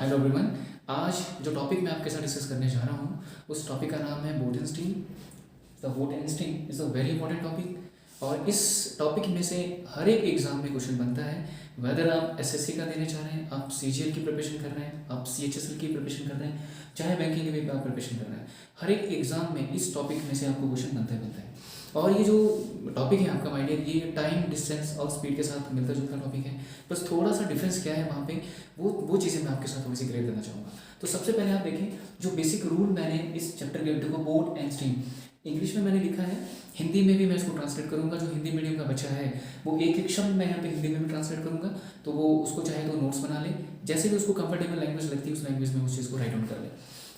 Hello everyone. आज जो topic मैं आपके साथ डिस्कस करने जा रहा हूँ उस टॉपिक का नाम है boat and steam. The boat and steam is a very important topic और इस टॉपिक में से हर एक एग्जाम में क्वेश्चन बनता है। वेदर आप एसएससी का देने चाह रहे हैं, आप सीजीएल की प्रिपरेशन कर रहे हैं, आप सीएचएसएल की प्रिपरेशन कर रहे हैं, चाहे बैंकिंग की भी आप प्रिपरेशन कर रहे हैं, हर एक एग्जाम में इस टॉपिक में से आपको क्वेश्चन बनता है। और ये जो टॉपिक है आपका माइंड, ये टाइम डिस्टेंस और स्पीड के साथ मिलता जुलता टॉपिक है। बस थोड़ा सा डिफरेंस क्या है वहाँ पे, वो चीज़ें मैं आपके साथ थोड़ी सी क्लियर करना चाहूँगा। तो सबसे पहले आप देखें जो बेसिक रूल मैंने इस चैप्टर के देखो, बोट एंड स्टीम इंग्लिश में मैंने लिखा है, हिंदी में भी मैं इसको ट्रांसलेट करूँगा। जो हिंदी मीडियम का बच्चा है वो एक एक शब्द मैं यहाँ पे हिंदी में भी ट्रांसलेट करूँगा, तो वो उसको चाहे तो नोट्स बना ले, जैसे भी उसको कंफर्टेबल लैंग्वेज लगती है उस लैंग्वेज में उस चीज़ को राइट डाउन कर ले।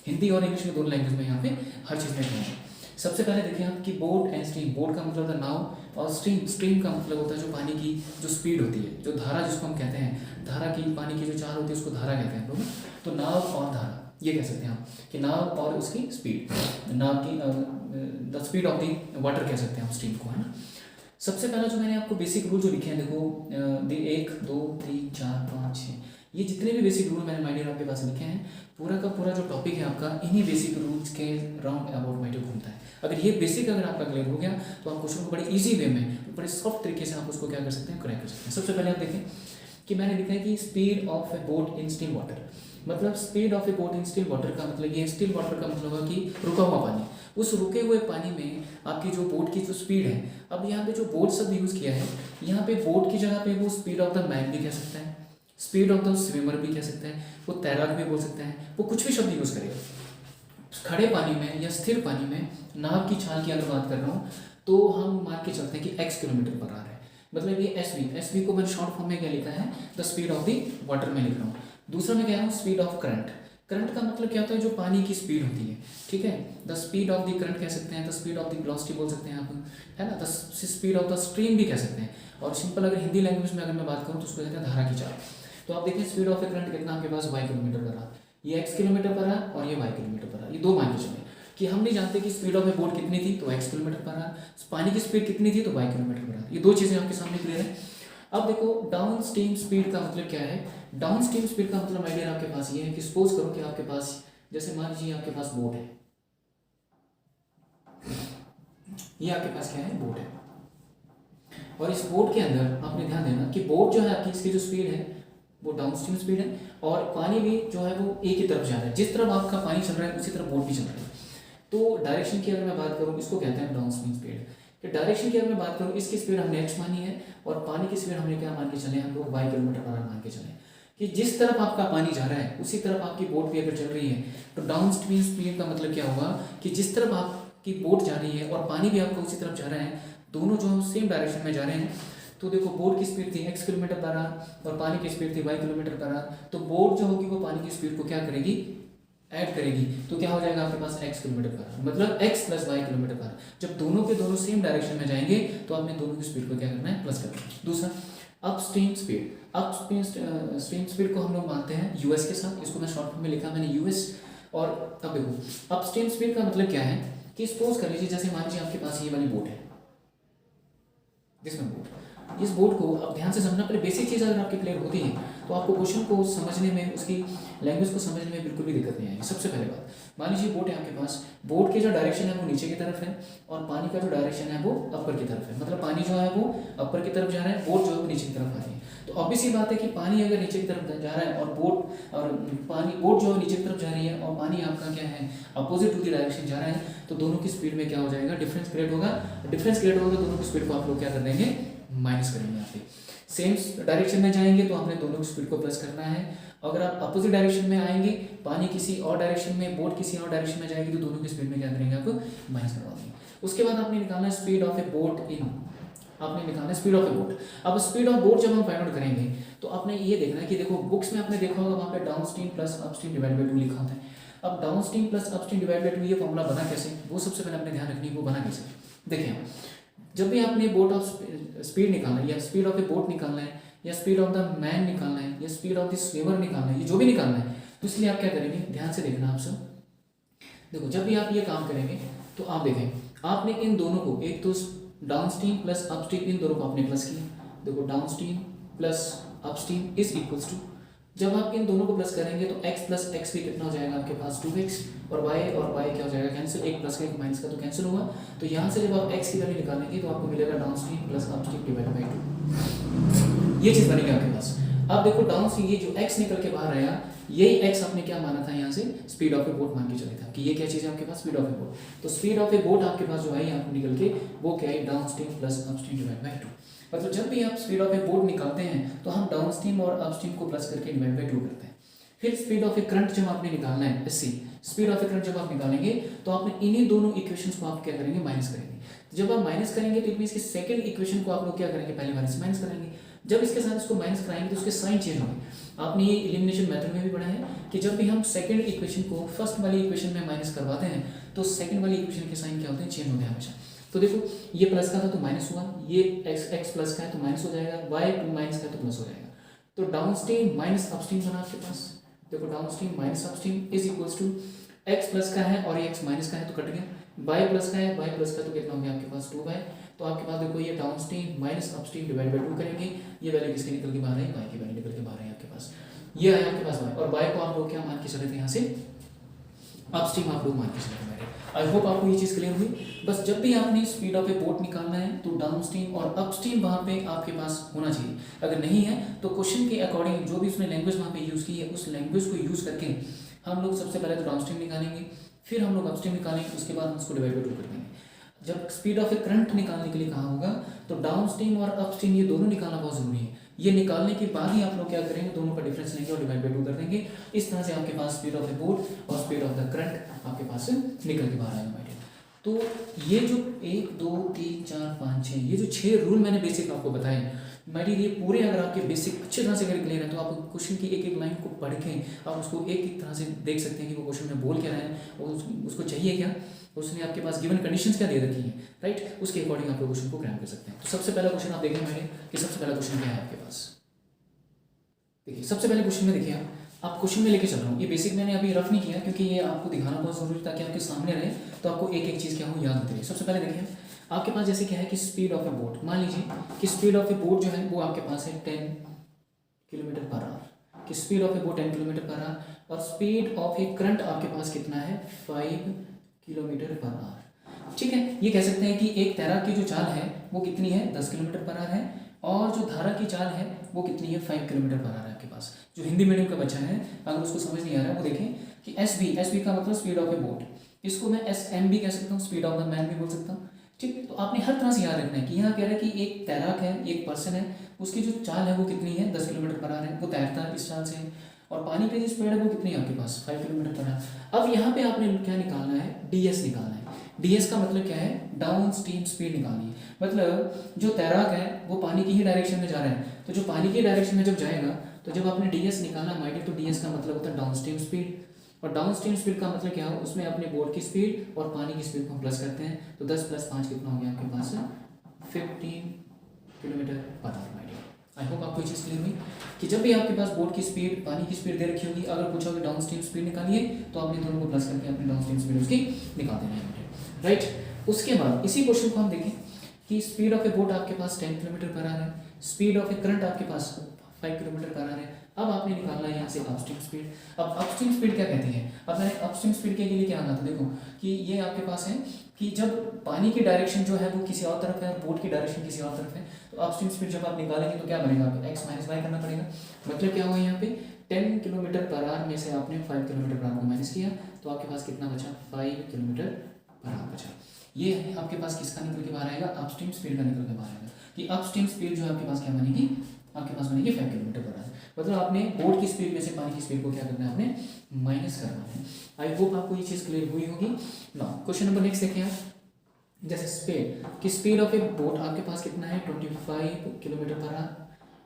हिंदी और इंग्लिश में दोनों लैंग्वेज में यहाँ पे हर चीज़ में कहूँगा। सबसे पहले देखिए आप कि बोट एंड स्ट्रीम। बोट का मतलब होता है नाव और स्ट्रीम का मतलब होता है जो पानी की जो स्पीड होती है, जो धारा जिसको हम कहते हैं, धारा की पानी की जो चाल होती है उसको धारा कहते हैं लोग। तो नाव और धारा ये कह सकते हैं आप कि नाव और उसकी स्पीड, नाव की the speed of the water कह सकते हैं हम स्ट्रीम को, है ना। सबसे पहला जो मैंने आपको बेसिक रूल जो लिखे हैं देखो, 1 2 3 4 5 6, ये जितने भी बेसिक रूल मैंने माइंड आपके पास लिखे हैं, पूरा का पूरा जो टॉपिक है आपका इन्हीं बेसिक रूल्स के राउंड अबाउट माइंड घूमता है। अगर ये बेसिक अगर आपका क्लियर हो गया तो आप क्वेश्चन को बड़े इजी वे में, बड़े सॉफ्ट तरीके से आप उसको क्या कर सकते हैं, क्रैक कर सकते हैं। सबसे पहले आप देखें कि मैंने लिखा है कि speed of a boat in still water. मतलब speed of a boat in still water का मतलब ये, स्टिल वाटर का मतलब होगा कि रुका हुआ पानी। उस रुके हुए पानी में आपकी जो बोट की जो स्पीड है, अब यहाँ पे जो बोट शब्द यूज़ किया है, यहाँ पे बोट की जगह पे वो स्पीड ऑफ द मैन भी कह सकता है, स्पीड ऑफ द स्विमर भी कह सकते हैं, वो तैराक भी बोल सकते हैं, वो कुछ भी शब्द यूज़ करेगा। खड़े पानी में या स्थिर पानी में नाव की चाल की अगर बात कर रहा हूँ तो हम मान के चलते हैं कि x किलोमीटर पर आर है। मतलब ये एस वी को मैंने शॉर्ट फॉर्म में क्या लिखा है, the speed of the water में लिख रहा हूँ। दूसरा मैं कह रहा हूँ स्पीड ऑफ करंट। करंट का मतलब क्या होता है, जो पानी की स्पीड होती है, ठीक है। The speed of the current कह सकते हैं, the speed of the velocity बोल सकते हैं आप, है ना। The speed of the stream भी कह सकते हैं। और सिंपल अगर हिंदी लैंग्वेज में अगर मैं बात करूँ तो उसको कहते हैं धारा की चाल। तो आप देखें स्पीड ऑफ ए करंट कितना आपके पास, y किलोमीटर पर आ, ये x किलोमीटर पर आ और ये y किलोमीटर पर आ। ये दो मान के चले कि हम नहीं जानते कि स्पीड ऑफ ए बोट कितनी थी, तो x किलोमीटर पर आ, पानी की स्पीड कितनी थी तो y किलोमीटर पर आ। ये दो चीज़ें आपके सामने क्लियर है। अब देखो डाउन स्ट्रीम स्पीड का मतलब क्या है। डाउन स्ट्रीम स्पीड का मतलब आइडिया आपके पास ये है कि सपोज करो कि आपके पास, जैसे मान लीजिए आपके पास बोट है, ये आपके पास क्या है, बोट है। और इस बोट के अंदर आपने ध्यान देना कि बोट जो है आपकी, इसकी जो स्पीड है वो डाउन स्ट्रीम स्पीड है, और पानी भी जो है वो एक ही तरफ जा रहा है। जिस तरफ आपका पानी चल रहा है उसी तरफ बोट भी चल रहा है। तो डायरेक्शन की अगर मैं बात करूँ, इसको कहते हैं डाउन स्ट्रीम स्पीड। कि डायरेक्शन की अगर मैं बात करूँ, इसकी स्पीड हमने x मानी है और पानी की स्पीड हमने क्या मान के चले, हम लोग y किलोमीटर पर आवर मान के चले कि जिस तरफ आपका पानी जा रहा है उसी तरफ आपकी बोट भी अगर चल रही है तो डाउन स्ट्रीम स्पीड का मतलब क्या होगा कि जिस तरफ आपकी बोट जा रही है और पानी भी आपका उसी तरफ जा रहा है, दोनों जो सेम डायरेक्शन में जा रहे हैं। तो देखो बोट की स्पीड थी x किलोमीटर पर आवर और पानी की स्पीड थी y किलोमीटर पर आवर, तो बोट जो होगी वो पानी की स्पीड को क्या करेगी, ऐड करेगी। तो क्या हो जाएगा आपके पास x किलोमीटर पर आवर, मतलब x plus y kilometre per hour. जब दोनों के दोनों सेम डायरेक्शन में जाएंगे तो आपने दोनों की स्पीड को क्या करना है, प्लस करना है। दूसरा अपस्ट्रीम स्पीड। अपस्ट्रीम स्पीड को हम लोग मानते हैं यूएस के साथ, इसको मैं शॉर्ट फॉर्म में लिखा मैंने यूएस। और अब देखो अपस्ट्रीम स्पीड का मतलब क्या है कि सपोज कर लीजिए, जैसे मान लीजिए आपके पास ये वाली बोट है, जिसमें बोट, इस बोर्ड को अब ध्यान से समझना। पहले बेसिक चीज़ अगर आपकी क्लियर होती है तो आपको क्वेश्चन को समझने में, उसकी लैंग्वेज को समझने में बिल्कुल भी दिक्कत नहीं आएगी। सबसे पहले बात, मान लीजिए बोट है आपके पास, बोट की जो डायरेक्शन है वो नीचे की तरफ है और पानी का जो डायरेक्शन है वो अपर की तरफ है। मतलब पानी जो है वो अपर की तरफ जा रहा है, बोट जो है वो नीचे की तरफ आ रही है। तो ऑब्वियस सी बात है कि पानी अगर नीचे की तरफ जा रहा है और बोट जो है नीचे की तरफ जा रही है और पानी आपका क्या है, अपोजिट टू दी डायरेक्शन जा रहा है, तो दोनों की स्पीड में क्या हो जाएगा, डिफरेंस क्रिएट होगा। डिफरेंस क्रिएट होगा तो दोनों की स्पीड को आप लोग क्या कर देंगे, माइनस करेंगे। यहाँ पे सेम डायरेक्शन में जाएंगे तो हमने दोनों की स्पीड को प्लस करना है। अगर आप अपोजिट डायरेक्शन में आएंगे, पानी किसी और डायरेक्शन में, बोट किसी और डायरेक्शन में जाएगी, तो दोनों की स्पीड में क्या करेंगे, आप माइनस करवा देंगे। उसके बाद आपने निकालना है स्पीड ऑफ ए बोट इन, आपने निकालना है स्पीड ऑफ ए बोट। अब स्पीड ऑफ बोट जब हम फाइंड आउट करेंगे तो आपने ये देखना है कि देखो बुक्स में आपने देखा होगा वहाँ पे down stream plus upstream divide by 2 लिखा होता है। अब down stream plus upstream divide by 2 ये फॉर्मूला बना कैसे, वो सबसे पहले आपने ध्यान रखनी है, वो बना कैसे। देखिए जब भी आपने बोट ऑफ स्पीड निकालना है या स्पीड ऑफ ए बोट निकालना है या स्पीड ऑफ द मैन निकालना है या स्पीड ऑफ द स्विमर निकालना है, ये जो भी निकालना है, तो इसलिए आप क्या करेंगे, ध्यान से देखना आप सब। देखो जब भी आप ये काम करेंगे तो आप देखें, आपने इन दोनों को, एक तो डाउन स्ट्रीम प्लस अपस्ट्रीम, इन दोनों को आपने प्लस किया। देखो down stream plus upstream is equals to जब आप इन दोनों को प्लस करेंगे तो x प्लस एक्स भी कितना हो जाएगा आपके पास 2x, और y क्या हो जाएगा कैंसिल, एक प्लस का एक माइनस का तो कैंसिल होगा। तो यहाँ से जब आप x की वैल्यू निकालेंगे तो आपको मिलेगा down stream plus upstream divide by 2, ये चीज़ बनेगी आपके पास। अब देखो डाउन स्ट्रीम ये जो x निकल के बाहर आया, यही x आपने क्या माना था यहाँ से, स्पीड ऑफ ए बोट मान के चले था कि ये क्या चीज़ है आपके पास, स्पीड ऑफ ए बोट। तो स्पीड ऑफ ए बोट आपके पास जो है यहाँ पे निकल के वो क्या है, down stream plus upstream divide by 2। मतलब जब भी आप स्पीड ऑफ ए बोट निकालते हैं तो हम डाउन स्ट्रीम और अपस्ट्रीम को प्लस करके डिवाइड बाई 2 करते हैं। फिर स्पीड ऑफ ए करंट जब आपने निकालना है SC, speed of A current जब आप निकालेंगे तो आपने इन्हीं दोनों इक्वेशंस को आप क्या करेंगे, माइनस करेंगे। तो जब आप माइनस करेंगे तो इसकी सेकंड इक्वेशन को आप लोग क्या करेंगे, पहले वाले से माइनस करेंगे। जब इसके साथ इसको माइनस कराएंगे तो उसके साइन चेंज होंगे। आपने ये एलिमिनेशन मेथड में भी पढ़ा है कि जब भी हम सेकंड इक्वेशन को फर्स्ट वाली इक्वेशन में माइनस करवाते हैं तो सेकंड वाली इक्वेशन के साइन क्या होते हैं, चेंज होते हैं हमेशा। तो देखो ये प्लस का था तो माइनस हुआ, ये x प्लस का है तो माइनस हो जाएगा, y माइनस का है तो प्लस हो जाएगा। तो डाउन स्ट्रीम माइनस अपस्ट्रीम बना आपके पास। देखो down stream minus upstream is equals to x plus का है और ये x माइनस का है तो कट गया, y प्लस का है, y प्लस का तो कितना हो गया आपके पास 2y। तो आपके पास देखो ये down stream minus upstream divide by 2 करेंगे, ये वैल्यू किसके निकल के बाहर है, y की वैल्यू निकल के बाहर है आपके पास। ये है आपके पास y, और y को आप लोग क्या मान के चले थे यहाँ से, अपस्ट्रीम आप लोग मान के चले थे। आई होप आपको ये चीज़ क्लियर हुई। बस जब भी आपने स्पीड ऑफ ए बोट निकालना है तो डाउन स्ट्रीम और अपस्ट्रीम वहाँ पे आपके पास होना चाहिए। अगर नहीं है तो क्वेश्चन के अकॉर्डिंग जो भी उसने लैंग्वेज वहाँ पे यूज़ की है उस लैंग्वेज को यूज़ करके हम लोग सबसे पहले तो डाउन स्ट्रीम निकालेंगे, फिर हम लोग अपस्ट्रीम निकालेंगे, उसके बाद हम उसको डिवाइड बाई 2 कर देंगे। जब स्पीड ऑफ ए करंट निकालने के लिए कहा होगा तो डाउन स्ट्रीम और अपस्ट्रीम ये दोनों निकालना बहुत जरूरी है। ये निकालने के बाद ही आप लोग क्या करेंगे, दोनों का डिफरेंस लेंगे और डिवाइड बाई 2 कर देंगे। इस तरह से आपके पास स्पीड ऑफ ए बोट और स्पीड ऑफ द करंट आपके पास निकल के बाहर आएगा। तो ये जो 1 2 3 4 5 6 ये जो 6 रूल मैंने बेसिक आपको बताए, मेरी ये पूरे अगर आपके बेसिक अच्छी तरह से अगर क्लियर है तो आप क्वेश्चन की एक एक लाइन को पढ़ के आप उसको एक एक तरह से देख सकते हैं कि वो क्वेश्चन में बोल क्या रहा है और उसको चाहिए क्या, उसने आपके पास गिवन कंडीशंस क्या दे रखी है, राइट, उसके अकॉर्डिंग आप लोग क्वेश्चन को क्रैम कर सकते हैं। तो सबसे पहला क्वेश्चन आप देखें मेरे कि सबसे पहला क्वेश्चन क्या है आपके पास। देखिए सबसे पहले क्वेश्चन में देखिए आप क्वेश्चन में लेके चल रहा हूँ, ये बेसिक मैंने अभी रफ नहीं किया क्योंकि ये आपको दिखाना बहुत जरूरी ताकि आपके सामने रहे तो आपको एक एक चीज़ क्या हो याद होती है। सबसे पहले देखिए आपके पास जैसे क्या है कि स्पीड ऑफ ए बोट, मान लीजिए कि स्पीड ऑफ ए बोट जो है वो आपके पास है 10 किलोमीटर पर आवर, कि speed of a boat 10 kilometre per hour, और स्पीड ऑफ ए करंट आपके पास कितना है 5 किलोमीटर पर आवर। ठीक है, ये कह सकते हैं कि एक तैराक की जो चाल है वो कितनी है 10 किलोमीटर पर आवर है, और जो धारा की चाल है वो कितनी है 5 किलोमीटर पर आवर है आपके पास। जो हिंदी मीडियम का बच्चा है अगर उसको समझ नहीं आ रहा है वो देखें कि एस बी का मतलब स्पीड ऑफ ए बोट, इसको मैं एस भी कह सकता हूँ, स्पीड ऑफ द मैन भी बोल सकता हूँ। ठीक, तो आपने हर तरह से याद रखना है कि यहाँ कह रहा है कि एक तैराक है, एक पर्सन है, उसकी जो चाल है वो कितनी है 10 किलोमीटर पर आवर है, वो तैरता है इस चाल से, और पानी की जो स्पीड है वो कितनी है आपके पास 5 किलोमीटर पर आवर। अब यहाँ पे आपने क्या निकालना है, ds निकालना है। ds का मतलब क्या है, डाउन स्ट्रीम स्पीड निकालनी है। मतलब जो तैराक है वो पानी की ही डायरेक्शन में जा रहा है, तो जो पानी की डायरेक्शन में जब जाएगा तो जब आपने ds निकालना माइडियर, तो ds का मतलब होता है डाउन स्ट्रीम स्पीड, और डाउन स्ट्रीम स्पीड का मतलब क्या है, उसमें अपने बोट की स्पीड और पानी की स्पीड को हम प्लस करते हैं। तो 10 + 5 कितना हो गया आपके पास 15 kilometre per hour. I hope आपको ये चीज़ क्लियर हुई कि जब भी आपके पास बोट की स्पीड, पानी की स्पीड दे रखी होगी, अगर पूछा होगा डाउन स्ट्रीम स्पीड निकालिए तो आपने दोनों को प्लस करके अपनी डाउन स्ट्रीम स्पीड उसकी निकाल देना है, राइट। उसके बाद इसी क्वेश्चन को हम देखें कि स्पीड ऑफ ए बोट आपके पास 10 किलोमीटर पर आवर है, स्पीड ऑफ ए करंट आपके पास 5 किलोमीटर पर आवर है। अब आपने निकालना है यहाँ से अपस्ट्रीम स्पीड। अब अपस्ट्रीम स्पीड क्या कहती है, अब मैंने अपस्ट्रीम स्पीड के लिए क्या आना था, देखो कि ये आपके पास है कि जब पानी की डायरेक्शन जो है वो किसी और तरफ है और बोट की डायरेक्शन किसी और तरफ है, तो अपस्ट्रीम स्पीड जब आप निकालेंगे तो क्या बनेगा, x - y करना पड़ेगा। मतलब क्या हुआ यहाँ पे 10 किलोमीटर पर आवर में से आपने 5 किलोमीटर पर आवर को माइनस किया तो आपके पास कितना बचा 5 किलोमीटर पर आवर बचा। ये आपके पास किसका निकल के बाहर आएगा, अपस्ट्रीम स्पीड का निकल के बाहर आएगा कि अपस्ट्रीम स्पीड जो है आपके पास क्या बनेगी, आपके पास बनेगी 5 किलोमीटर पर आवर। मतलब आपने बोट की स्पीड में से पानी की स्पीड को क्या करना है, आपने माइनस करना है। आई होप आपको ये चीज़ क्लियर हुई होगी ना। क्वेश्चन नंबर नेक्स्ट देखिए आप, जैसे स्पीड की स्पीड ऑफ ए बोट आपके पास कितना है 25 किलोमीटर पर आवर,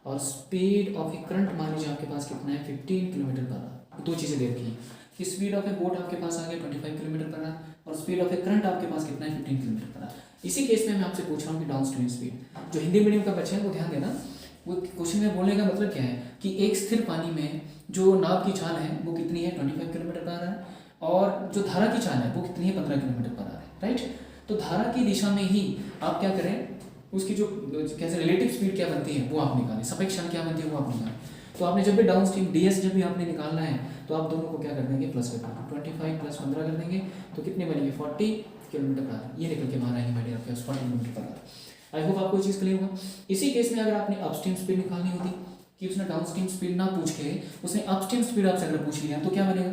और स्पीड ऑफ ए करंट मान लीजिए आपके पास कितना है 15 किलोमीटर पर आवर। दो चीज़ें दे रखी हैं कि स्पीड ऑफ ए बोट आपके पास आ गया 25 किलोमीटर पर आवर, और स्पीड ऑफ ए करंट आपके पास कितना है 15 किलोमीटर पर आवर। इसी केस में मैं आपसे पूछ रहा हूँ कि डाउन स्ट्रीम स्पीड, जो हिंदी मीडियम का बच्चा है वो ध्यान देना, वो क्वेश्चन में बोलने का मतलब क्या है कि एक स्थिर पानी में जो नाव की चाल है वो कितनी है 25 किलोमीटर पर आवर है, और जो धारा की चाल है वो कितनी है 15 किलोमीटर पर आवर है, राइट। तो धारा की दिशा में ही आप क्या करें, उसकी जो कैसे रिलेटिव स्पीड क्या बनती है वो आप निकालें, सापेक्ष चाल क्या बनती है वो आप निकालें। तो आपने जब भी डाउन स्ट्रीम DS जब भी आपने निकालना है तो आप दोनों को क्या कर देंगे, प्लस कर देंगे, 25 + 15 कर देंगे तो कितने बनेंगे, 40 किलोमीटर पर आवर। ये निकल के बाहर आएंगे मेरे आपके पास 40 kilometre per hour. I hope आपको ये चीज़ क्लियर होगा। इसी केस में अगर आपने अपस्ट्रीम स्पीड निकालनी होती कि उसने डाउनस्ट्रीम स्पीड ना पूछ के उसने अपस्ट्रीम स्पीड आपसे अगर पूछ लिया तो क्या बनेगा,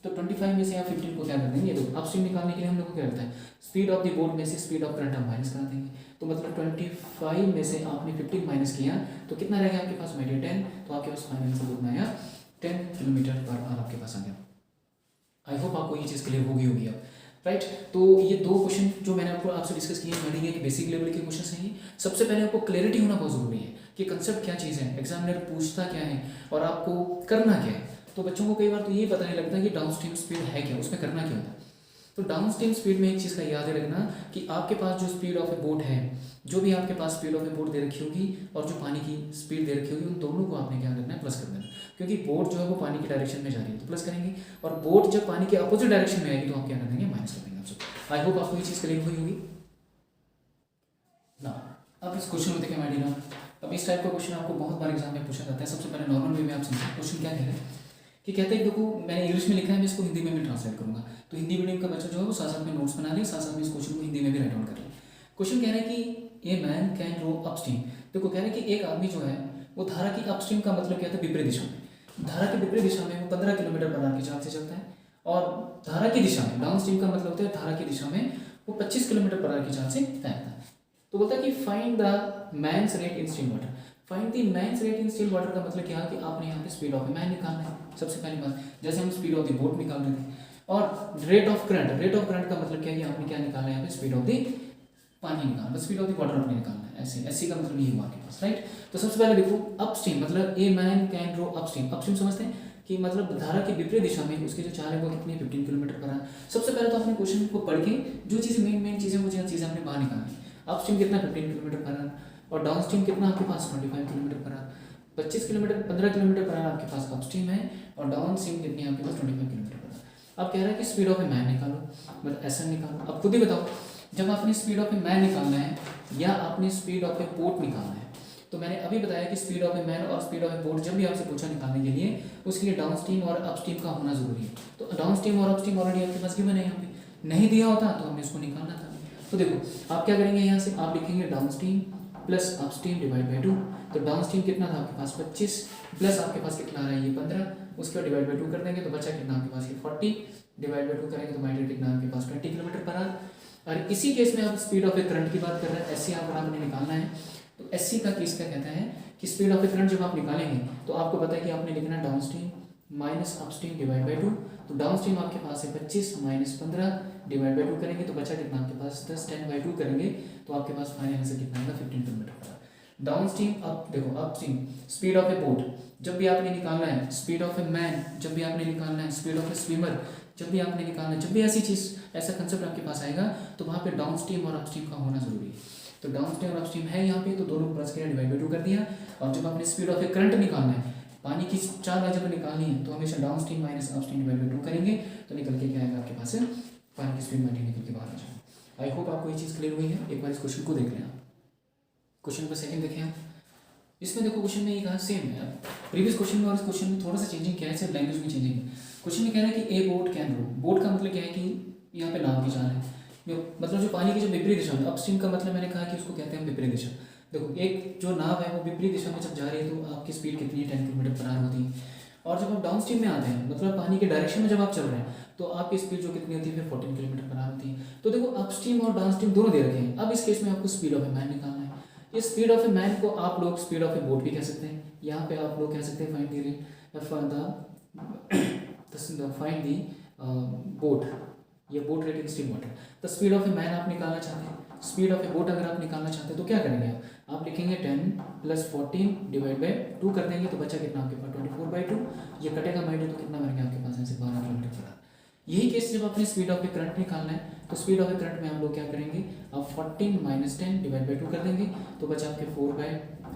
तो 25 में से आप 15 को क्या कर देंगे, तो अपस्ट्रीम निकालने के लिए हम लोग को क्या करता है, स्पीड ऑफ द बोट में से स्पीड ऑफ करंट हम माइनस करा देंगे। तो मतलब 25 में से आपने 15 माइनस किया तो कितना रहेगा आपके पास, मेडिया 10, तो आपके पास फाइनल आंसर कितना आया, 10 किलोमीटर पर आवर आपके पास आ गया। आई होप आपको ये चीज़ क्लियर होगी अब, राइट। तो ये दो क्वेश्चन जो मैंने आपको आपसे डिस्कस किए हैं कि बेसिक लेवल के क्वेश्चन हैं। सबसे पहले आपको क्लैरिटी होना बहुत ज़रूरी है कि कंसेप्ट क्या चीज़ है, एग्जामिनर पूछता क्या है और आपको करना क्या है। तो बच्चों को कई बार तो ये पता नहीं लगता कि डाउनस्ट्रीम स्पीड है क्या, उसमें करना क्या होता है। तो डाउनस्ट्रीम स्पीड में एक चीज़ का याद रखना कि आपके पास जो स्पीड ऑफ ए बोट है, जो भी आपके पास स्पीड ऑफ ए बोट दे रखी होगी और जो पानी की स्पीड दे रखी होगी, उन दोनों को आपने क्या करना है, प्लस कर देना। क्योंकि बोट जो है वो पानी की डायरेक्शन में जा रही है तो प्लस करेंगे, और बोट जब पानी के अपोजिट डायरेक्शन में आएगी तो आप क्या कर देंगे, माइनस कर देंगे आपसे। आई होप आपको ये चीज़ क्लियर हुई होगी ना। अब इस क्वेश्चन को देखें माय डियर। अब इस टाइप का क्वेश्चन आपको बहुत बार एग्जाम में पूछा जाता है। सबसे पहले नॉर्मल वे में आप समझें क्वेश्चन क्या कह रहे हैं कि कहते हैं देखो मैंने इंग्लिश में लिखा है, मैं इसको हिंदी में भी ट्रांसलेट करूंगा। तो हिंदी मीडियम का बच्चा जो है वो साथ साथ में नोट्स बना ले, साथ साथ में इस क्वेश्चन को हिंदी में भी राइट डाउन कर ले। क्वेश्चन कह रहे हैं कि a man can row upstream. देखो कह रहे हैं कि एक आदमी जो है वो धारा की अपस्ट्रीम का मतलब क्या था, विपरीत दिशा में। धारा की विपरीत दिशा में वो 15 किलोमीटर पर आवर की चाल से चलता है, और धारा की दिशा में डाउन स्ट्रीम का मतलब होता है धारा की दिशा में वो 25 किलोमीटर पर आवर की चाल से तैरता है। तो बोलता है कि find the man's rate in still water. Find the man's rate in still water का मतलब क्या है कि आपने यहाँ पे स्पीड ऑफ ए मैन निकालना है। सबसे पहली बात, जैसे हम स्पीड ऑफ द बोट निकाल रहे थे, और rate of current, rate of current का मतलब क्या है कि आपने क्या निकालना है यहाँ पे, स्पीड ऑफ द पानी निकालना, स्पीड ऑफ द वाटर आपने निकालना है। ऐसे ऐसी का मतलब ये हुआ आपके पास, राइट। तो सबसे पहले देखो अपस्ट्रीम मतलब a man can row upstream. Upstream समझते हैं कि मतलब धारा की विपरीत दिशा में उसकी जो चाल है वो कितनी है, 15 किलोमीटर पर आवर। सबसे पहले तो अपने क्वेश्चन को पढ़ के जो चीज़ मेन चीज़ें वो चीज़ें आपने बाहर निकालनी। अपस्ट्रीम कितना, 15 किलोमीटर पर आवर, और डाउन स्ट्रीम कितना आपके पास 25 kilometre per hour. 25 kilometre 15 kilometre per hour आपके पास अपस्ट्रीम है, और डाउन स्ट्रीम कितनी है आपके पास 25 किलोमीटर पर आवर। अब कह रहा है कि स्पीड ऑफ ए मैन निकालो, मतलब ऐसा निकालो। अब खुद ही बताओ, जब आपने स्पीड ऑफ ए मैन निकालना है या आपने स्पीड ऑफ ए बोट निकालना है, तो मैंने अभी बताया कि स्पीड ऑफ ए मैन और स्पीड ऑफ ए बोट जब भी आपसे पूछा निकालने के लिए, उसके लिए डाउन स्ट्रीम और अप स्ट्रीम का होना जरूरी है। तो डाउन स्ट्रीम और अप स्ट्रीम ऑलरेडी आपके पास गिवन है, यहाँ पे नहीं दिया होता तो हमने इसको निकालना था। तो देखो आप क्या करेंगे, यहाँ से आप लिखेंगे down stream plus up stream divide by 2। तो डाउन स्ट्रीम कितना था आपके पास 25, प्लस आपके पास कितना आ रहा है ये 15, उसके बाद डिवाइड बाई 2 कर देंगे तो बचा कितना आपके पास ये 40, डिवाइड बाई 2 करेंगे तो माइनस कितना आपके पास 20 किलोमीटर पर आवर। और इसी केस में आप स्पीड ऑफ ए करंट की बात कर रहे हैं, एससी अगर आपने निकालना है तो एससी का केस क्या कहता है कि स्पीड ऑफ ए करंट जब आप निकालेंगे तो आपको पता है कि आपने लिखना down stream minus up stream divide by 2। तो डाउन स्ट्रीम आपके पास है 25 माइनस 15 डिवाइड बाई 2 करेंगे तो बचा कितना आपके पास 10, 10 बाई 2 करेंगे तो आपके पास फाइनल आंसर कितना आएगा 15 kilometre per hour. Down stream अब देखो up stream speed of a boat जब भी आपने निकालना है, स्पीड ऑफ ए मैन जब भी आपने निकालना है, स्पीड ऑफ ए स्विमर जब भी आपने निकालना है, जब भी ऐसी चीज़ ऐसा कंसेप्ट आपके पास आएगा तो वहाँ पे डाउन स्ट्रीम और अप स्ट्रीम का होना जरूरी है। तो डाउन स्ट्रीम और अप स्ट्रीम है यहाँ पे, तो दोनों प्लस के डिवाइड बाई 2 कर दिया। और जब आपने स्पीड ऑफ ए करंट निकालना है, पानी की चाल जब निकालनी है तो हमेशा down stream minus up stream divide by 2 करेंगे तो निकल के क्या आएगा आपके पास पानी की स्पीड माइनस निकल के बाहर आ जाएगा। आई होप आपको ये चीज़ क्लियर हुई है। एक बार इस क्वेश्चन को देख लें आप। क्वेश्चन नंबर सेकंड देखें आप। इसमें देखो क्वेश्चन में ये कहा सेम है, प्रीवियस क्वेश्चन में और इस क्वेश्चन में थोड़ा सा चेंजिंग क्या है, सिर्फ लैंग्वेज में चेंजिंग है। क्वेश्चन में कह रहा है कि a boat can row. Boat का मतलब क्या है कि यहाँ पे नाव की चाल है, मतलब जो पानी की जो विपरीत दिशा में, अपस्ट्रीम का मतलब मैंने कहा कि उसको कहते हैं विपरीत दिशा। देखो एक जो नाव है वो विपरीत दिशा में जब जा रही है तो आपकी स्पीड कितनी है 10 किलोमीटर पर आवर होती है। और जब आप डाउन स्ट्रीम में आते हैं मतलब पानी के डायरेक्शन में जब आप चल रहे हैं तो आपकी स्पीड जो कितनी होती है फिर 14 किलोमीटर पर आवर होती है। तो देखो अपस्ट्रीम और डाउन स्ट्रीम दोनों दे रखे हैं। अब इस केस में आपको स्पीड ऑफ ए मैन निकालना है। इस स्पीड ऑफ ए मैन को आप लोग स्पीड ऑफ ए बोट भी कह सकते हैं। यहाँ पे आप लोग कह सकते हैं फाइंड द बोट, ये boat rate in still water. The speed of a man आप निकालना चाहते हैं, स्पीड ऑफ ए बोट अगर आप निकालना चाहते हैं तो क्या करेंगे आप लिखेंगे 10 प्लस 14 डिवाइड बाई 2 कर देंगे तो बचा कितना आपके पास 24 बाई 2। ये कटेगा बाई 2 तो कितना बनेगा आपके पास ऐसे 12 किलोमीटर पर आवर। यही केस जब अपने स्पीड ऑफ ए करंट निकालना है तो स्पीड ऑफ ए करंट में हम लोग क्या करेंगे, अब 14 माइनस 10 डिवाइड बाई 2 कर देंगे तो बचा आपके 4 बाई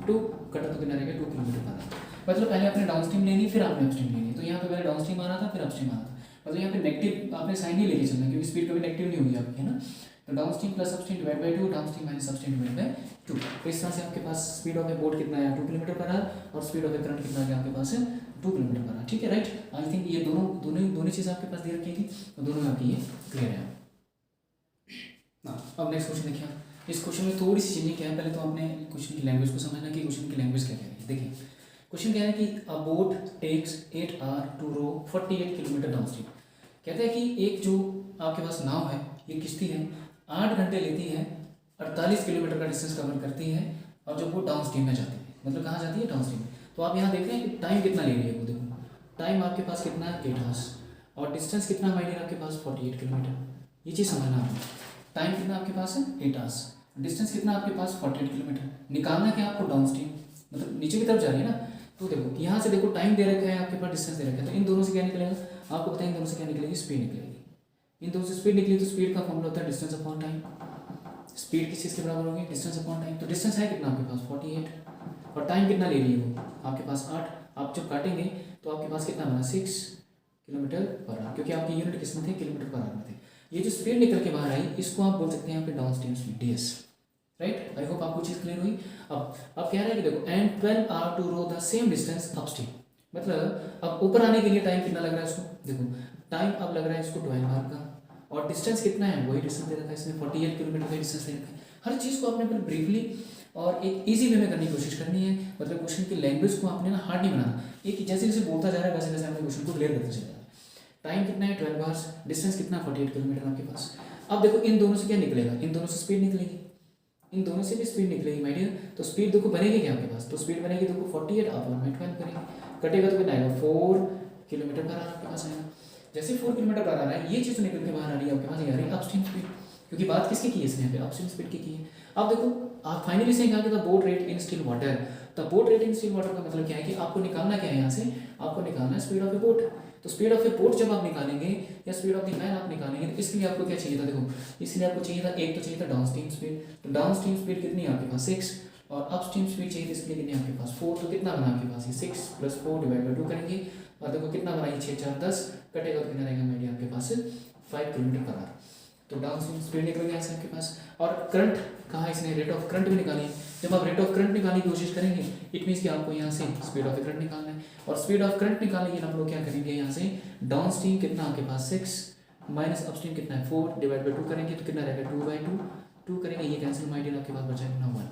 2, कटा तो कितना रहेगा 2 किलोमीटर पर आवर। मतलब पहले आपने डाउन स्ट्रीम लेनी फिर आपने अपस्ट्रीम लेनी। तो यहाँ पे पहले डाउन स्ट्रीम आ रहा था फिर अपस्ट्रीम आ रहा था, मतलब यहाँ पे नेगेटिव आपने साइन ही लेके चलना क्योंकि स्पीड कभी नेगेटिव नहीं होगी आपकी, है ना। तो down stream plus upstream divide by 2, down stream minus upstream divide by 2। तो इस तरह से आपके पास स्पीड ऑफ ए बोट कितना है 2 किलोमीटर पर आवर और स्पीड ऑफ ए करंट कितना है आपके पास है 2 किलोमीटर पर आवर। ठीक है, राइट। आई थिंक ये दोनों चीज़ें आपके पास दे रखी थी, तो दोनों में आपकी ये क्लियर है। अब नेक्स्ट क्वेश्चन देखिए। इस क्वेश्चन में थोड़ी सी चीज़ें क्या है, पहले तो आपने क्वेश्चन की लैंग्वेज को समझना कि क्वेश्चन की लैंग्वेज क्या कह रही है। देखिए क्वेश्चन क्या है कि a boat takes 8 hour to row 48 kilometre down stream. कहता है कि एक जो आपके पास नाव है, ये किश्ती है, 8 घंटे लेती है, 48 किलोमीटर का डिस्टेंस कवर करती है, और जब वो डाउन स्ट्रीम में जाती है, मतलब कहाँ जाती है, डाउन स्ट्रीम में। तो आप यहाँ देख रहे हैं कि टाइम कितना ले रही है वो, देखो टाइम आपके पास कितना है 8 आवर्स, और डिस्टेंस कितना माइल आपके पास 48 किलोमीटर। ये चीज़ समझना आपको, टाइम कितना आपके पास है 8 आवर्स, डिस्टेंस कितना आपके पास 48 किलोमीटर। निकालना क्या आपको डाउन स्ट्रीम, मतलब नीचे की तरफ जा रही है ना। तो देखो यहाँ से देखो टाइम दे रखा है आपके पास, डिस्टेंस दे रखा है, तो इन दोनों से क्या निकलेगा, आपको पता है इन दोनों से क्या निकलेगी, स्पीड निकलेगी। इन दोनों से स्पीड निकली तो स्पीड का फॉर्मूला होता है डिस्टेंस अपॉन टाइम। स्पीड किस चीज़ के बराबर होगी, डिस्टेंस अपॉन टाइम। तो डिस्टेंस है कितना आपके पास 48, और टाइम कितना ले रही है वो आपके पास 8। आप जब काटेंगे तो आपके पास कितना बना 6 किलोमीटर पर आवर, क्योंकि आपकी यूनिट किसमें थे, किलोमीटर पर आवर में थे। ये जो स्पीड निकल के बाहर आई, इसको आप बोल सकते हैं यहाँ पे down stream speed ds, right. I hope आपको चीज़ क्लियर हुई। अब कह रहा है कि देखो and 12 hour to row the same distance upstream, मतलब अब ऊपर आने के लिए टाइम कितना लग रहा है इसको, देखो टाइम अब लग रहा है इसको 12 आवर का, और डिस्टेंस कितना है, वही डिस्टेंस दे रखा है इसमें 48 किलोमीटर का डिस्टेंस दे रखा है। हर चीज़ को आपने अपने ब्रीफली और एक इजी वे में करने की कोशिश करनी है, मतलब क्वेश्चन की लैंग्वेज को आपने ना हार्ड नहीं बनाना, एक जैसे जैसे बोलता जा रहा है वैसे वैसे आपने क्वेश्चन को क्लियर करते चला। टाइम कितना है 12 आवर्स, डिस्टेंस कितना 48 किलोमीटर आपके पास। अब देखो इन दोनों से क्या निकलेगा, इन दोनों से स्पीड निकलेगी, इन दोनों से भी स्पीड निकलेगी माय डियर। तो स्पीड देखो बनेगी क्या आपके पास, तो स्पीड बनेगी देखो 48 अपॉन में 12 करेंगे, कटेगा तो कितना आएगा 4 किलोमीटर पर आवर आपके पास आएगा। जैसे 4 किलोमीटर पर आ रहा है, ये चीज़ निकल के बाहर आ रही है आपके पास, ये आ रही है अपस्ट्रीम स्पीड, क्योंकि बात किसकी की है इसने यहाँ पे, अपस्ट्रीम स्पीड की है। अब देखो आप फाइनली से कहा कि the boat rate in still water. The boat rate in still water का मतलब क्या है कि आपको निकालना क्या है, यहाँ से आपको निकालना है स्पीड ऑफ ए बोट। तो स्पीड ऑफ ए बोट जब आप निकालेंगे या स्पीड ऑफ द मैन आप निकालेंगे, तो इसके लिए आपको क्या चाहिए था, देखो इसलिए आपको चाहिए था, एक तो चाहिए था डाउन स्ट्रीम स्पीड। तो डाउन स्ट्रीम स्पीड कितनी है आपके पास 6, और अप स्ट्रीम स्पीड चाहिए इसके लिए कितनी आपके पास 4। तो कितना बना आपके पास ये 6 + 4 डिवाइड बाई 2 करेंगे, और देखो कितना बना ये 6 4 10, कटेगा तो कितना रहेगा मेरे आपके पास 5 किलोमीटर पर आवर। तो डाउन स्ट्रीम स्पीड निकल गया आपके पास। और करंट कहाँ इसने रेट ऑफ करंट भी निकाली। जब आप रेट ऑफ करंट निकालने की कोशिश करेंगे, इट मीन्स कि आपको यहाँ से स्पीड ऑफ करंट निकालना है, और स्पीड ऑफ करंट निकालने के लिए हम लोग क्या करेंगे, यहाँ से डाउन स्ट्रीम कितना आपके पास 6 माइनस अपस्ट्रीम कितना है 4 डिवाइड बाई 2 करेंगे, तो कितना रहेगा 2/2 करेंगे, ये कैंसिल माइड आपके पास बचा है 1।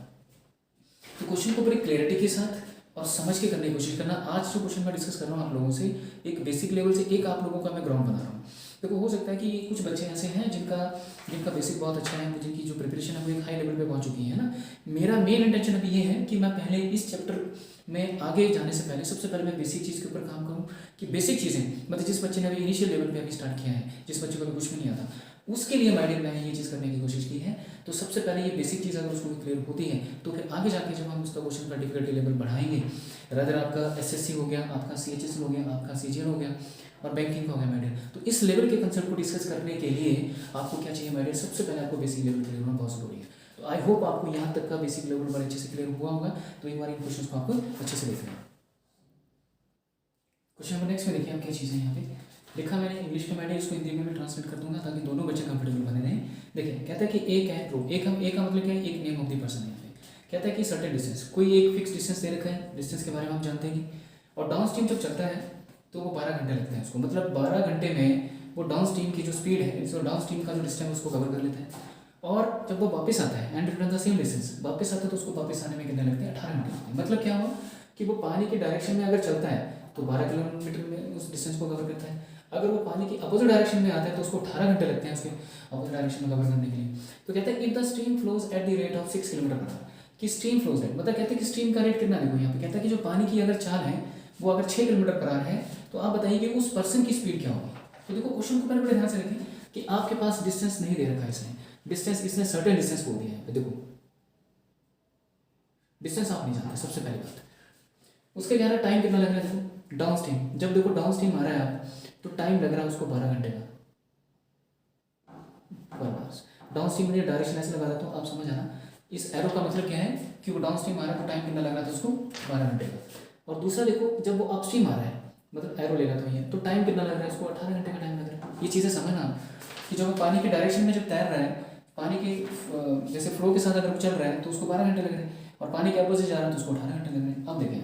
तो क्वेश्चन को बड़ी क्लियरिटी के साथ और समझ के करने की कोशिश करना। आज जो क्वेश्चन मैं डिस्कस कर रहा हूँ आप लोगों से, एक बेसिक लेवल से एक आप लोगों का मैं ग्राउंड बना रहा हूँ। देखो हो सकता है कि कुछ बच्चे ऐसे हैं जिनका बेसिक बहुत अच्छा है, जिनकी जो प्रिपरेशन है वो एक हाई लेवल पे पहुंच चुकी है ना। मेरा मेन इंटेंशन अभी ये है कि मैं पहले इस चैप्टर में आगे जाने से पहले सबसे पहले मैं बेसिक चीज़ के ऊपर काम करूँ, कि बेसिक चीज़ें मतलब जिस बच्चे ने अभी इनिशियल लेवल पे अभी स्टार्ट किया है, जिस बच्चे को अभी कुछ भी नहीं आता, उसके लिए मैंने ये चीज़ करने की कोशिश की है। तो सबसे पहले ये बेसिक चीज़ अगर उसको क्लियर होती है, तो फिर आगे जाके जब हम उसका क्वेश्चन का डिफिकल्टी लेवल बढ़ाएंगे, रादर आपका एसएससी हो गया, आपका सीएचएस हो गया, आपका सीजीएल हो गया, और बैंकिंग का हो गया मैडम, तो इस लेवल के कंसेप्ट को डिस्कस करने के लिए आपको क्या चाहिए मैडम, सबसे पहले आपको बेसिक लेवल क्लियर होना बहुत जरूरी है। तो आई होप आपको यहाँ तक का बेसिक लेवल बड़े अच्छे से क्लियर हुआ होगा। तो एक बार इन क्वेश्चन को आपको अच्छे से देखना है। क्वेश्चन नंबर नेक्स्ट में देखिए आप क्या चीज़ें यहाँ पे लिखा मैंने इंग्लिश में, मैंने इसको हिंदी में भी ट्रांसलेट कर दूंगा ताकि दोनों बच्चे कंफर्टेबल बने रहें। देखिए कहता है कि एक है रो, एक का मतलब क्या है, एक नेम ऑफ द पर्सन है। कहता है कि सर्टेन डिस्टेंस, कोई एक फिक्स डिस्टेंस दे रखा है, डिस्टेंस के बारे में हम जानते हैं कि, और डाउन स्ट्रीम जब चलता है तो वो 12 घंटे लगते हैं उसको, मतलब 12 घंटे में वो डाउन स्ट्रीम की जो स्पीड है, इसको डाउन स्ट्रीम का जो डिस्टेंस उसको कवर कर लेता है। और जब वो वापस आता है and return the same distance, वापस आता है तो उसको वापस आने में कितने लगते हैं 18 घंटे लगते हैं। मतलब क्या हुआ कि वो पानी के डायरेक्शन में अगर चलता है तो 12 किलोमीटर में उस डिस्टेंस को कवर करता है, अगर वो पानी की अपोजिट डायरेक्शन में आता है तो उसको 18 घंटे लगते हैं उसके अपोजिट डायरेक्शन में कवर करने के लिए। तो कहते हैं if the stream flows at the rate of 6 kilometre per hour, कि स्ट्रीम फ्लोज है मतलब कहते हैं कि स्ट्रीम का रेट कितना, देखो यहाँ पे कहता है कि जो पानी की अगर चाल है वो अगर 6 किलोमीटर पर आवर है, तो आप बताइए कि उस पर्सन की स्पीड क्या होगी। तो देखो क्वेश्चन को पहले बड़े ध्यान से रखें कि आपके पास डिस्टेंस नहीं दे रखा है इसने, डिस्टेंस इसने सर्टेन डिस्टेंस बोल दिया है। देखो डिस्टेंस आप नहीं जानते सबसे पहली बात। उसके कह रहा है टाइम कितना लग रहा है, देखो डाउन स्ट्रीम, जब देखो डाउन स्ट्रीम आ रहा है आप तो टाइम लग रहा है उसको 12 घंटे का। डाउन स्ट्रीम में डायरेक्शन ऐसे लगा देता हूँ आप समझ आना, इस एरो का मतलब क्या है कि वो डाउन स्ट्रीम आ रहा है तो टाइम कितना लग रहा था उसको 12 घंटे का। और दूसरा देखो जब वो अप स्ट्रीम आ रहा है मतलब एरो लेगा तो ये, तो टाइम कितना लग रहा है उसको 18 घंटे का टाइम लग रहा है। ये चीज़ें समझना कि जब वो पानी के डायरेक्शन में जब तैर रहा है पानी के जैसे फ्लो के साथ अगर वो चल रहा है तो उसको 12 घंटे लग रहे हैं, और पानी के अपोजिट जा रहा है तो उसको 18 घंटे लग रहे हैं। अब देखें,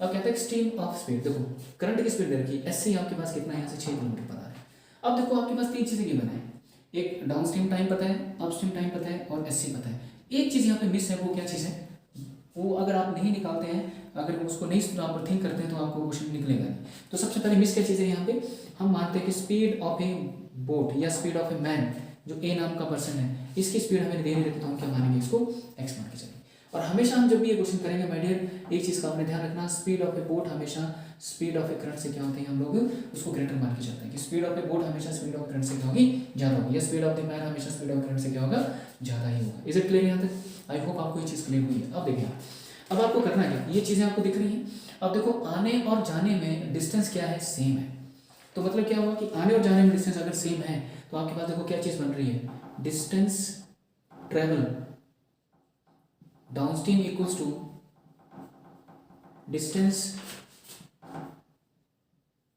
अब कहते हैं स्ट्रीम ऑफ स्पीड, देखो करंट की स्पीड दे रखी है, एस से आपके पास कितना है, यहाँ से 6 किलोमीटर पर आ रहा है। अब देखो आपके पास 3 चीज़ें गिवन है, एक डाउन स्ट्रीम टाइम पता है, अप स्ट्रीम टाइम पता है, और एस सी पता है। एक चीज़ यहाँ पे मिस है, वो क्या चीज़ है, वो अगर आप नहीं निकालते हैं, अगर उसको नहीं आप थिंक करते हैं तो आपको क्वेश्चन निकलेगा नहीं। तो सबसे पहले मिस क्या चीज़ है यहाँ पे, हम मानते हैं कि स्पीड ऑफ ए बोट या स्पीड ऑफ ए मैन, जो ए नाम का पर्सन है, इसकी स्पीड हमें दे नहीं रखी, तो हम क्या मानेंगे, इसको एक्स मान के चलेंगे। और हमेशा हम जब भी ये क्वेश्चन करेंगे माय डियर, एक चीज़ का आपने ध्यान रखना, स्पीड ऑफ ए बोट हमेशा स्पीड ऑफ ए करंट से क्या होती है, हम लोग उसको ग्रेटर मान के चलते हैं कि स्पीड ऑफ ए बोट हमेशा स्पीड ऑफ करंट से क्या होगी, ज़्यादा होगी, या स्पीड ऑफ द मैन हमेशा स्पीड ऑफ करंट से क्या होगा, ज़्यादा ही होगा। इज इट क्लियर यहाँ तक? आई होप आपको ये चीज़ क्लियर हुई है। अब देखिए, अब आपको करना क्या, ये चीज़ें आपको दिख रही हैं। अब देखो आने और जाने में डिस्टेंस क्या है, सेम है। तो मतलब क्या हुआ कि आने और जाने में डिस्टेंस अगर सेम है तो आपके पास देखो क्या चीज़ बन रही है, distance travel downstream equals to distance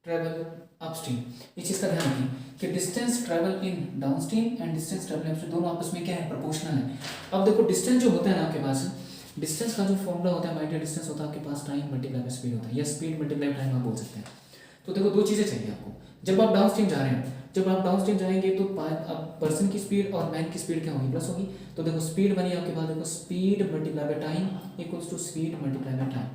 travel upstream. इस चीज़ का ध्यान रखिए कि distance travel in downstream and distance travel upstream दोनों आपस में क्या है, प्रोपोर्शनल है। अब देखो डिस्टेंस जो होता है ना आपके पास, डिस्टेंस का जो फॉर्मूला होता है माय डियर, डिस्टेंस होता है आपके पास टाइम मल्टीप्लाई बाय स्पीड होता है, या स्पीड मल्टीप्लाई टाइम आप बोल सकते हैं। तो देखो दो चीज़ें चाहिए आपको, जब आप डाउनस्ट्रीम जा रहे हैं, जब आप डाउनस्ट्रीम जाएंगे तो अब पर्सन की स्पीड और मैन की स्पीड क्या होगी, प्लस होगी। तो देखो स्पीड बनी आपके पास, देखो speed multiply by time equals to speed multiply by time.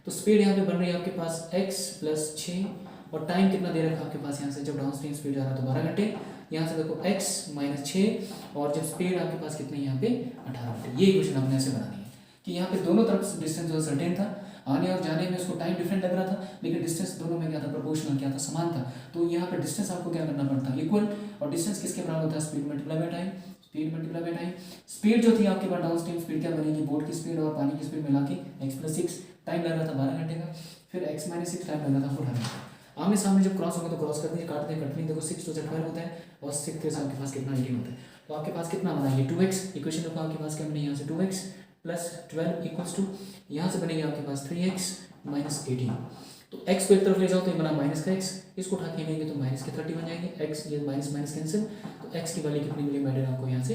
तो स्पीड यहाँ पे बन रही है आपके पास x प्लस 6, और टाइम कितना दे रखा है आपके पास, यहाँ से जब डाउनस्ट्रीम स्पीड जा रहा है तो 12 घंटे, यहाँ से देखो x माइनस 6, और जब स्पीड आपके पास कितनी है यहाँ पे 18 घंटे। ये इक्वेशन आपने ऐसे बनानी है कि यहाँ पे दोनों तरफ डिस्टेंस जो सर्टेन था, आने और जाने में उसको टाइम डिफरेंट लग रहा था, लेकिन डिस्टेंस दोनों में क्या था, प्रोपोर्शनल क्या था, समान था। तो यहाँ पे डिस्टेंस आपको क्या करना पड़ता है, इक्वल, और डिस्टेंस किसके बराबर होता है, speed multiply by time, speed multiply by time. Speed जो थी आपके पास डाउनस्ट्रीम स्पीड क्या बनेगी, बोट की स्पीड और पानी की स्पीड मिला के x प्लस 6, टाइम लग रहा था 12 घंटे का, फिर x माइनस 6 टाइम लग रहा था 18 घंटे। आमने सामने जब क्रॉस होगा तो क्रॉस कर दीजिए, काट दें, कट नहीं, देखो 6 तो 12 होता है, और 6 के साथ आपके पास कितना 18 होता है। तो आपके पास कितना बना, ये 2x, इक्वेशन देखो आपके पास क्या बनी, यहाँ से 2x प्लस 12 इक्वल्स टू, यहाँ से बनेगी आपके पास 3x माइनस 18। तो x को एक तरफ ले जाओ तो ये बना माइनस का x, इसको उठा के लेंगे तो माइनस के 30 बन जाएंगे, x ये माइनस माइनस कैंसिल, तो x की वैल्यू कितनी मिली मैंने आपको यहाँ से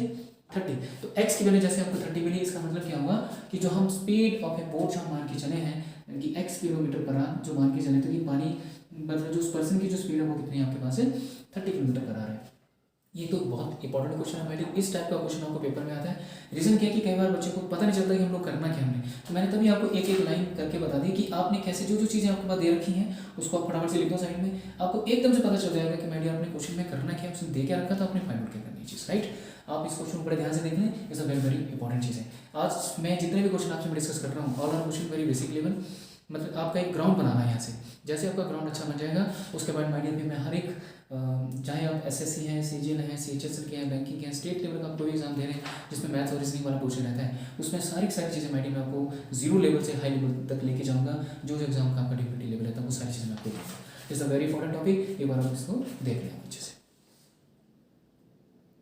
30। तो x की वैल्यू जैसे आपको 30 मिली, इसका मतलब क्या हुआ कि जो हम स्पीड ऑफ ए बोट जो मान के चले हैं कि x किलोमीटर पर आवर जो मान के चले, तो ये पानी मतलब जो उस पर्सन की जो स्पीड है वो कितनी आपके पास है, 30 किलोमीटर पर आवर है। ये तो बहुत इंपॉर्टेंट क्वेश्चन है मैडम, इस टाइप का क्वेश्चन आपको पेपर में आता है। रीजन क्या है कि कई बार बच्चों को पता नहीं चलता कि हम लोग करना क्या हमने, तो मैंने तभी आपको एक एक लाइन करके बता दी कि आपने कैसे जो जो चीज़ें आपके पास दे रखी हैं उसको आप फटाफट से लिख दो साइड में, आपको एकदम से पता चल जाएगा कि मैडम आपने क्वेश्चन में करना क्या, उसने दे के रखा था, आपने फाइंड आउट क्या करनी चीज़, राइट। आप इस क्वेश्चन को बड़े ध्यान से देख लें, is a very very important चीज़ है। आज मैं जितने भी क्वेश्चन आपसे डिस्कस कर रहा हूँ, all are question very basic level, मतलब आपका एक ग्राउंड बनाना है यहाँ से। जैसे आपका ग्राउंड अच्छा बन जाएगा उसके बाद माइडिया में मैं हर एक चाहे आप एसएससी हैं, सीजीएल हैं, सीएचएसएल के हैं, बैंकिंग के हैं, स्टेट लेवल का कोई एग्जाम दे रहे हैं जिसमें मैथ्स और रीजनिंग वाला क्वेश्चन रहता है, उसमें सारी चीज़ें माइडिया में आपको 0 लेवल से हाई लेवल तक लेके जाऊँगा। जो जो एग्जाम का आपका डिफिकल्टी लेवल रहता है वो सारी चीज़ें मैं आपको दूँगा। It's a very important topic, एक बार आप इसको देख लें अच्छे से।